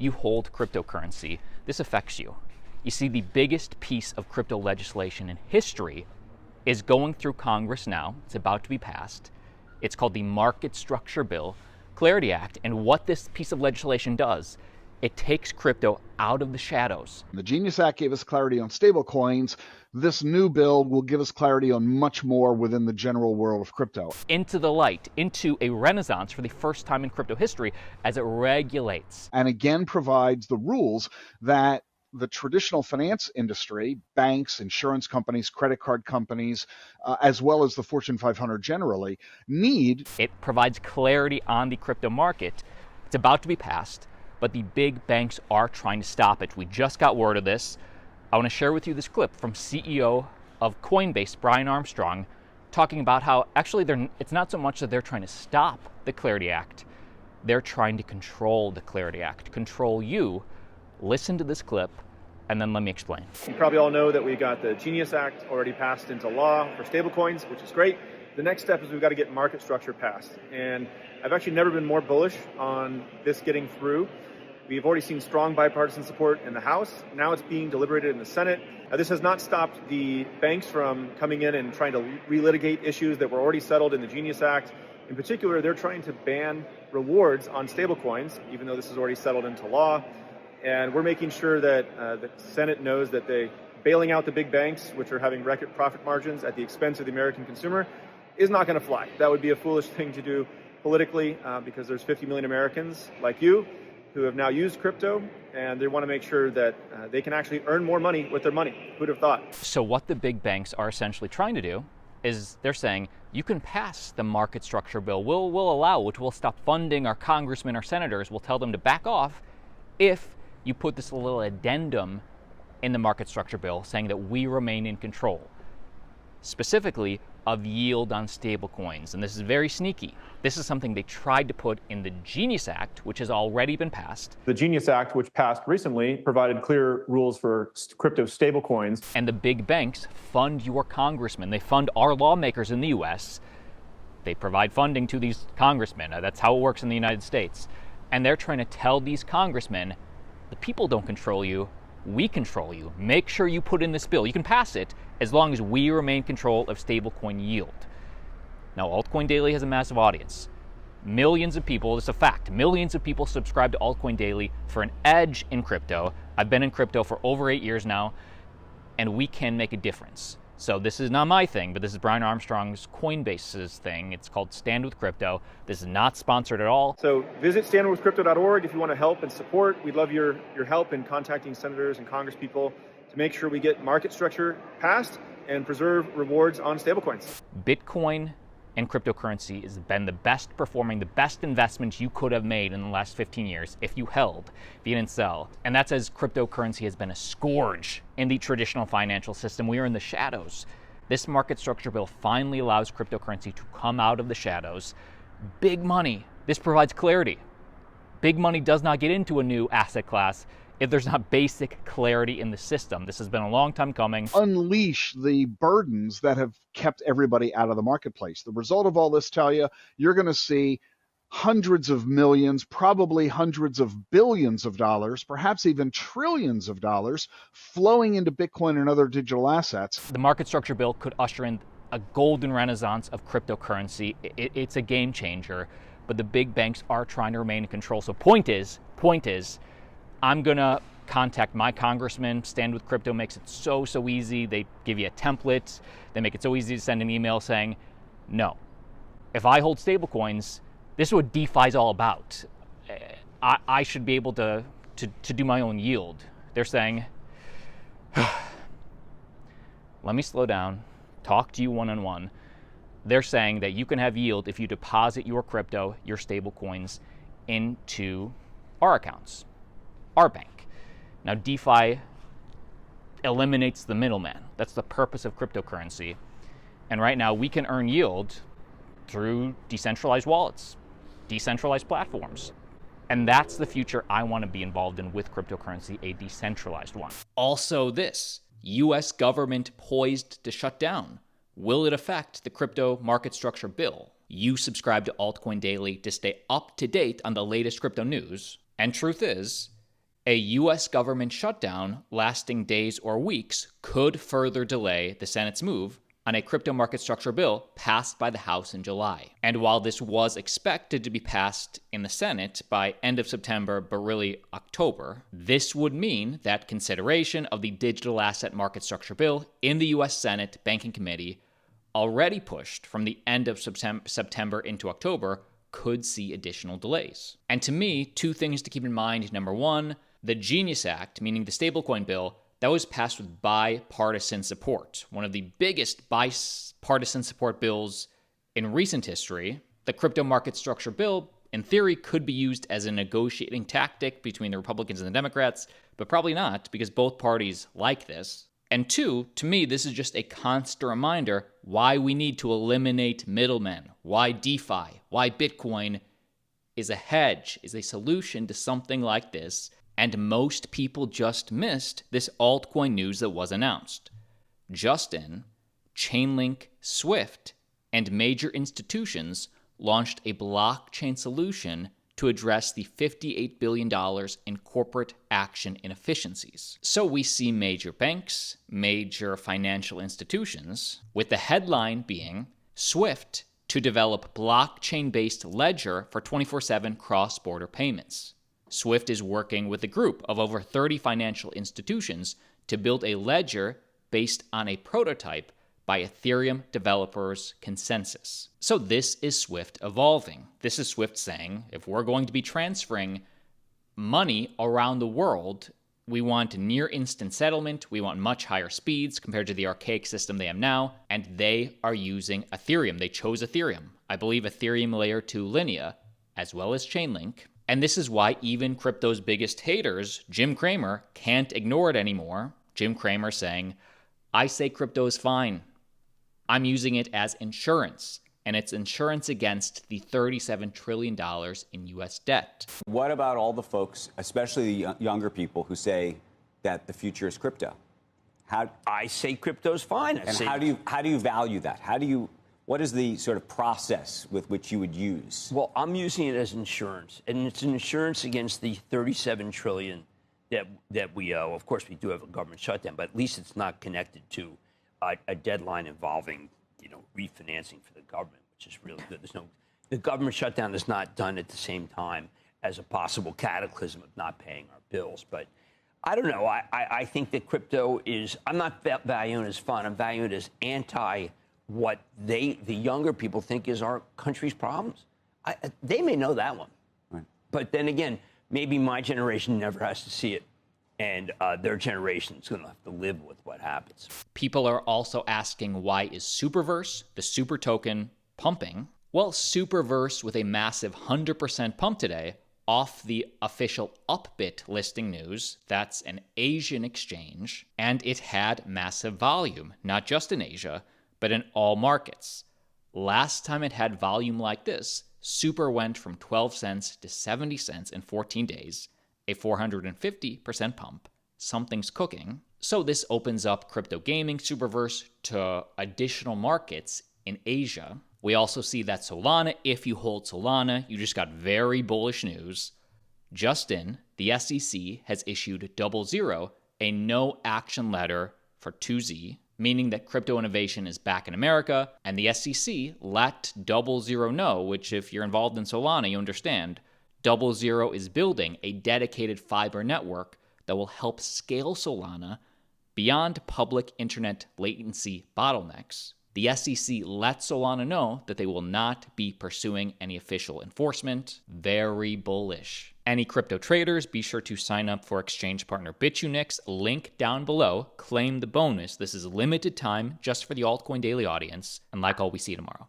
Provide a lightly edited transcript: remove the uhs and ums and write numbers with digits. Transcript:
you hold cryptocurrency, this affects you. You see, the biggest piece of crypto legislation in history is going through Congress now. It's about to be passed. It's called the Market Structure Bill, Clarity Act. And what this piece of legislation does, it takes crypto out of the shadows. The Genius Act gave us clarity on stablecoins. This new bill will give us clarity on much more within the general world of crypto. Into the light, into a renaissance for the first time in crypto history as it regulates. And again provides the rules that the traditional finance industry, banks, insurance companies, credit card companies, as well as the Fortune 500 generally, need. It provides clarity on the crypto market. It's about to be passed, but the big banks are trying to stop it. We just got word of this. I want to share with you this clip from CEO of Coinbase, Brian Armstrong, talking about how actually it's not so much that they're trying to stop the Clarity Act, they're trying to control the Clarity Act, control you. Listen to this clip, and then let me explain. You probably all know that we got the Genius Act already passed into law for stablecoins, which is great. The next step is we've got to get market structure passed. And I've actually never been more bullish on this getting through. We've already seen strong bipartisan support in the House. Now it's being deliberated in the Senate. This has not stopped the banks from coming in and trying to relitigate issues that were already settled in the Genius Act. In particular, they're trying to ban rewards on stablecoins, even though this is already settled into law. And we're making sure that the Senate knows that bailing out the big banks, which are having record profit margins at the expense of the American consumer, is not going to fly. That would be a foolish thing to do politically because there's 50 million Americans like you who have now used crypto, and they want to make sure that they can actually earn more money with their money. Who'd have thought? So what the big banks are essentially trying to do is they're saying, you can pass the market structure bill. We'll allow, which will stop funding our congressmen or senators. We'll tell them to back off if you put this little addendum in the market structure bill saying that we remain in control, specifically of yield on stablecoins. And this is very sneaky. This is something they tried to put in the Genius Act, which has already been passed. The Genius Act, which passed recently, provided clear rules for crypto stablecoins. And the big banks fund your congressmen. They fund our lawmakers in the US. They provide funding to these congressmen. That's how it works in the United States. And they're trying to tell these congressmen, the people don't control you, we control you. Make sure you put in this bill. You can pass it as long as we remain in control of stablecoin yield. Now, Altcoin Daily has a massive audience. Millions of people, it's a fact, millions of people subscribe to Altcoin Daily for an edge in crypto. I've been in crypto for over 8 years now, and we can make a difference. So this is not my thing, but this is Brian Armstrong's Coinbase's thing. It's called Stand With Crypto. This is not sponsored at all. So visit standwithcrypto.org if you want to help and support. We'd love your help in contacting senators and congresspeople to make sure we get market structure passed and preserve rewards on stablecoins. Bitcoin and cryptocurrency has been the best performing, the best investment you could have made in the last 15 years if you held, if you didn't sell. And that's as cryptocurrency has been a scourge in the traditional financial system. We are in the shadows. This market structure bill finally allows cryptocurrency to come out of the shadows. Big money. This provides clarity. Big money does not get into a new asset class if there's not basic clarity in the system. This has been a long time coming. Unleash the burdens that have kept everybody out of the marketplace. The result of all this, tell you, you're going to see hundreds of millions, probably hundreds of billions of dollars, perhaps even trillions of dollars flowing into Bitcoin and other digital assets. The market structure bill could usher in a golden renaissance of cryptocurrency. It's a game changer, but the big banks are trying to remain in control. So point is, I'm going to contact my congressman. Stand With Crypto makes it so easy. They give you a template. They make it so easy to send an email saying, no, if I hold stablecoins, this is what DeFi is all about. I should be able to do my own yield. They're saying, let me slow down, talk to you one-on-one. They're saying that you can have yield if you deposit your crypto, your stablecoins, into our accounts. Our bank. Now, DeFi eliminates the middleman. That's the purpose of cryptocurrency. And right now, we can earn yield through decentralized wallets, decentralized platforms. And that's the future I want to be involved in with cryptocurrency, a decentralized one. Also this, US government poised to shut down. Will it affect the crypto market structure bill? You subscribe to Altcoin Daily to stay up to date on the latest crypto news. And truth is, A U.S. government shutdown lasting days or weeks could further delay the Senate's move on a crypto market structure bill passed by the House in July. And while this was expected to be passed in the Senate by end of September, but really October, this would mean that consideration of the digital asset market structure bill in the U.S. Senate Banking Committee, already pushed from the end of September into October, could see additional delays. And to me, two things to keep in mind. Number one, the Genius Act, meaning the stablecoin bill, that was passed with bipartisan support, one of the biggest bipartisan support bills in recent history. The crypto market structure bill, in theory, could be used as a negotiating tactic between the Republicans and the Democrats, but probably not, because both parties like this. And two, to me, this is just a constant reminder why we need to eliminate middlemen, why DeFi, why Bitcoin is a hedge, is a solution to something like this. And most people just missed this altcoin news that was announced. Justin, Chainlink, Swift, and major institutions launched a blockchain solution to address the $58 billion in corporate action inefficiencies. So we see major banks, major financial institutions, with the headline being Swift to develop blockchain-based ledger for 24/7 cross-border payments. Swift is working with a group of over 30 financial institutions to build a ledger based on a prototype by Ethereum developers' consensus. So this is Swift evolving. This is Swift saying, if we're going to be transferring money around the world, we want near instant settlement, we want much higher speeds compared to the archaic system they have now, and they are using Ethereum. They chose Ethereum. I believe Ethereum Layer 2 Linea, as well as Chainlink. And this is why even crypto's biggest haters, Jim Cramer, can't ignore it anymore. Jim Cramer saying, I say crypto is fine. I'm using it as insurance, and it's insurance against the $37 trillion in U.S. debt. What about all the folks, especially the younger people, who say that the future is crypto? I say crypto's fine. How do you value that? What is the sort of process with which you would use? Well, I'm using it as insurance, and it's an insurance against the $37 trillion that we owe. Of course, we do have a government shutdown, but at least it's not connected to a deadline involving, refinancing for the government, which is really good. The government shutdown is not done at the same time as a possible cataclysm of not paying our bills. But I don't know. I think that crypto is. I'm not valuing it as fun. I'm valuing it as anti what the younger people think is our country's problems. They may know that one. Right. But then again, maybe my generation never has to see it, and their generation is going to have to live with what happens. People are also asking, why is Superverse, the super token, pumping? Well, Superverse, with a massive 100% pump today, off the official Upbit listing news, that's an Asian exchange, and it had massive volume, not just in Asia, but in all markets. Last time it had volume like this, Super went from 12 cents to 70 cents in 14 days, a 450% pump. Something's cooking. So this opens up crypto gaming, Superverse, to additional markets in Asia. We also see that Solana, if you hold Solana, you just got very bullish news. Just in, the SEC has issued 00, a no action letter for 2Z, meaning that crypto innovation is back in America, and the SEC let 00 know, which if you're involved in Solana, you understand, 00 is building a dedicated fiber network that will help scale Solana beyond public internet latency bottlenecks. The SEC let Solana know that they will not be pursuing any official enforcement. Very bullish. Any crypto traders, be sure to sign up for exchange partner Bitunix. Link down below. Claim the bonus. This is limited time just for the Altcoin Daily audience. And like all, we see you tomorrow.